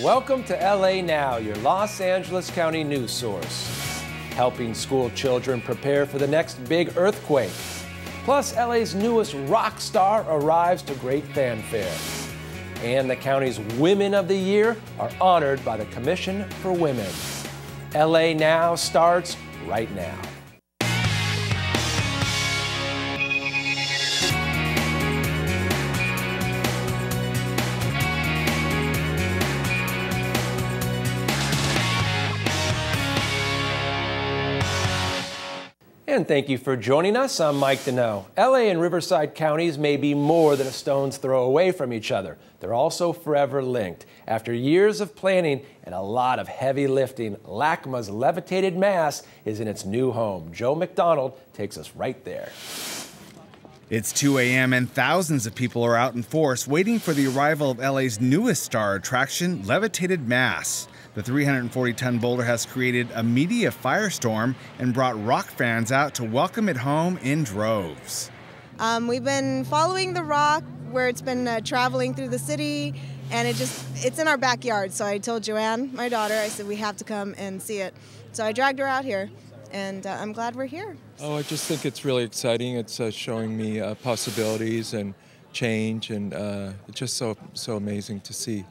Welcome to LA Now, your Los Angeles County news source. Helping school children prepare for the next big earthquake. Plus, LA's newest rock star arrives to great fanfare. And the county's Women of the Year are honored by the Commission for Women. LA Now starts right now. And thank you for joining us. I'm Mike Deneau. LA and Riverside counties may be more than a stone's throw away from each other. They're also forever linked. After years of planning and a lot of heavy lifting, LACMA's levitated mass is in its new home. Joe McDonald takes us right there. It's 2 a.m. and thousands of people are out in force waiting for the arrival of LA's newest star attraction, Levitated Mass. The 340-ton boulder has created a media firestorm and brought rock fans out to welcome it home in droves. We've been following the rock where it's been traveling through the city, and it's in our backyard. So I told Joanne, my daughter, I said we have to come and see it. So I dragged her out here, and I'm glad we're here. Oh, I just think it's really exciting. It's showing me possibilities and change, and it's just so amazing to see.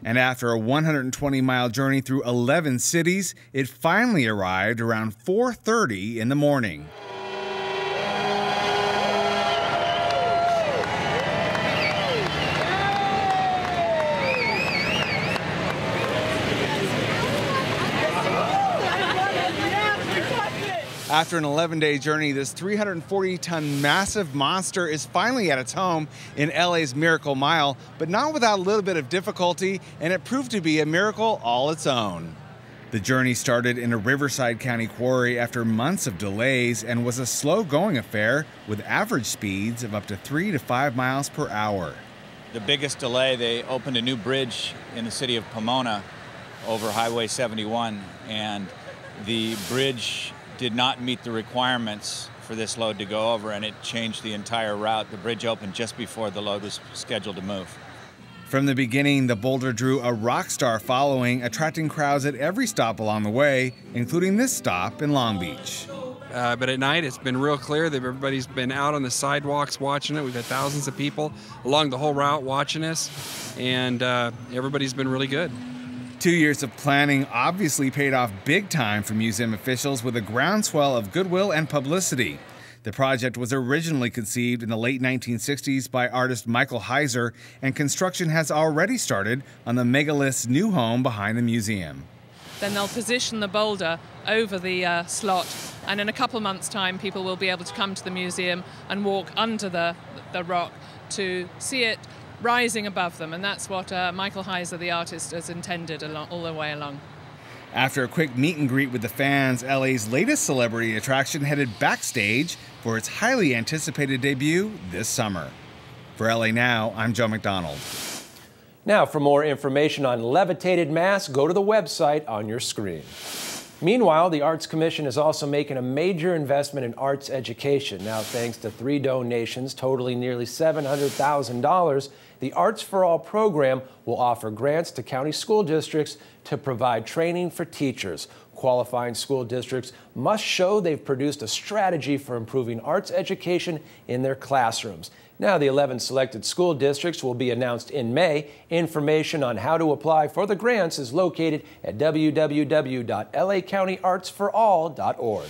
And after a 120-mile journey through 11 cities, it finally arrived around 4:30 in the morning. After an 11-day journey, this 340-ton massive monster is finally at its home in LA's Miracle Mile, but not without a little bit of difficulty, and it proved to be a miracle all its own. The journey started in a Riverside County quarry after months of delays and was a slow-going affair with average speeds of up to 3 to 5 miles per hour. The biggest delay, they opened a new bridge in the city of Pomona over Highway 71, and the bridge did not meet the requirements for this load to go over, and it changed the entire route. The bridge opened just before the load was scheduled to move. From the beginning, the boulder drew a rock star following, attracting crowds at every stop along the way, including this stop in Long Beach. But at night, it's been real clear that everybody's been out on the sidewalks watching it. We've had thousands of people along the whole route watching us, and everybody's been really good. 2 years of planning obviously paid off big time for museum officials with a groundswell of goodwill and publicity. The project was originally conceived in the late 1960s by artist Michael Heiser, and construction has already started on the megalith's new home behind the museum. Then they'll position the boulder over the slot, and in a couple months' time people will be able to come to the museum and walk under the rock to see it rising above them, and that's what Michael Heiser, the artist, has intended all the way along. After a quick meet and greet with the fans, LA's latest celebrity attraction headed backstage for its highly anticipated debut this summer. For LA Now, I'm Joe McDonald. Now, for more information on Levitated Mass, go to the website on your screen. Meanwhile, the Arts Commission is also making a major investment in arts education. Now, thanks to 3 donations totaling nearly $700,000, the Arts for All program will offer grants to county school districts to provide training for teachers. Qualifying school districts must show they've produced a strategy for improving arts education in their classrooms. Now, the 11 selected school districts will be announced in May. Information on how to apply for the grants is located at www.lacountyartsforall.org.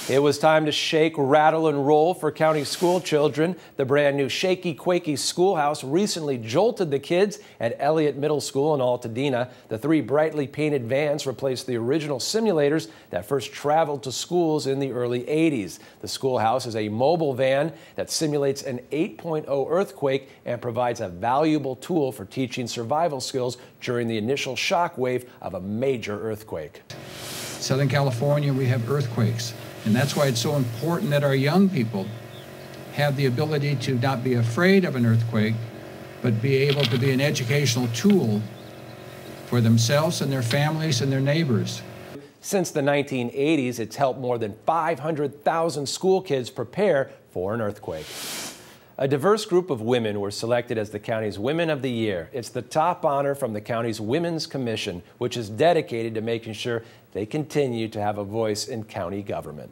It was time to shake, rattle, and roll for county school children. The brand new Shaky Quakey Schoolhouse recently jolted the kids at Elliott Middle School in Altadena. The 3 brightly painted vans replaced the original simulators that first traveled to schools in the early 80s. The schoolhouse is a mobile van that simulates an 8.0 earthquake and provides a valuable tool for teaching survival skills during the initial shock wave of a major earthquake. Southern California, we have earthquakes. And that's why it's so important that our young people have the ability to not be afraid of an earthquake, but be able to be an educational tool for themselves and their families and their neighbors. Since the 1980s, it's helped more than 500,000 school kids prepare for an earthquake. A diverse group of women were selected as the county's Women of the Year. It's the top honor from the county's Women's Commission, which is dedicated to making sure they continue to have a voice in county government.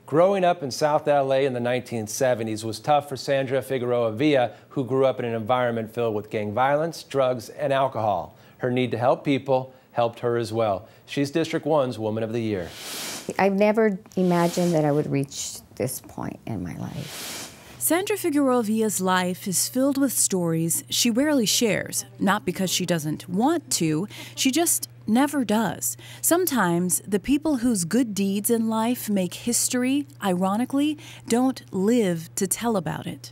Growing up in South LA in the 1970s was tough for Sandra Figueroa Villa, who grew up in an environment filled with gang violence, drugs, and alcohol. Her need to help people helped her as well. She's District 1's Woman of the Year. I've never imagined that I would reach this point in my life. Sandra Figueroa Villa's life is filled with stories she rarely shares, not because she doesn't want to, she just never does. Sometimes the people whose good deeds in life make history, ironically, don't live to tell about it.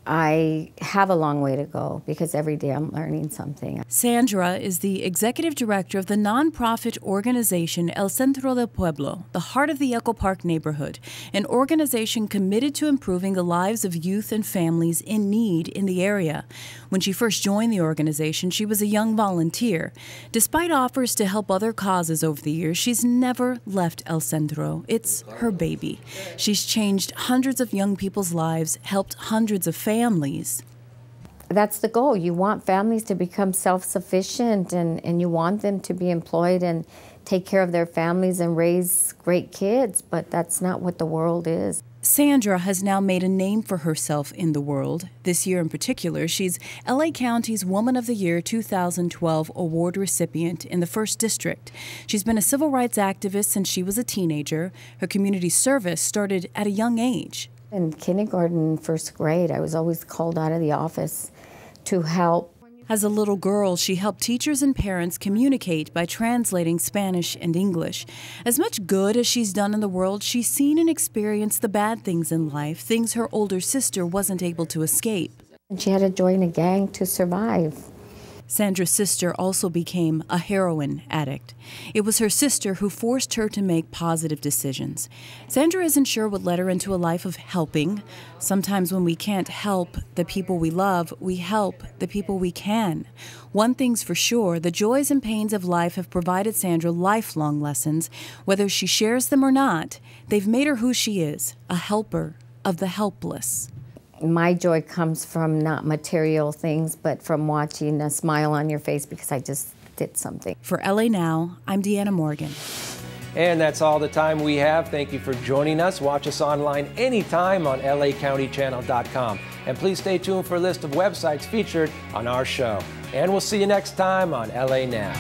I have a long way to go because every day I'm learning something. Sandra is the executive director of the nonprofit organization El Centro del Pueblo, the heart of the Echo Park neighborhood, an organization committed to improving the lives of youth and families in need in the area. When she first joined the organization, she was a young volunteer. Despite offers to help other causes over the years, she's never left El Centro. It's her baby. She's changed hundreds of young people's lives, helped hundreds of families. That's the goal. You want families to become self-sufficient and you want them to be employed and take care of their families and raise great kids, but that's not what the world is. Sandra has now made a name for herself in the world. This year in particular, she's LA County's Woman of the Year 2012 award recipient in the 1st District. She's been a civil rights activist since she was a teenager. Her community service started at a young age. In kindergarten, 1st grade, I was always called out of the office to help. As a little girl, she helped teachers and parents communicate by translating Spanish and English. As much good as she's done in the world, she's seen and experienced the bad things in life, things her older sister wasn't able to escape. She had to join a gang to survive. Sandra's sister also became a heroin addict. It was her sister who forced her to make positive decisions. Sandra isn't sure what led her into a life of helping. Sometimes when we can't help the people we love, we help the people we can. One thing's for sure, the joys and pains of life have provided Sandra lifelong lessons. Whether she shares them or not, they've made her who she is, a helper of the helpless. My joy comes from not material things, but from watching a smile on your face because I just did something. For LA Now, I'm Deanna Morgan. And that's all the time we have. Thank you for joining us. Watch us online anytime on lacountychannel.com. And please stay tuned for a list of websites featured on our show. And we'll see you next time on LA Now.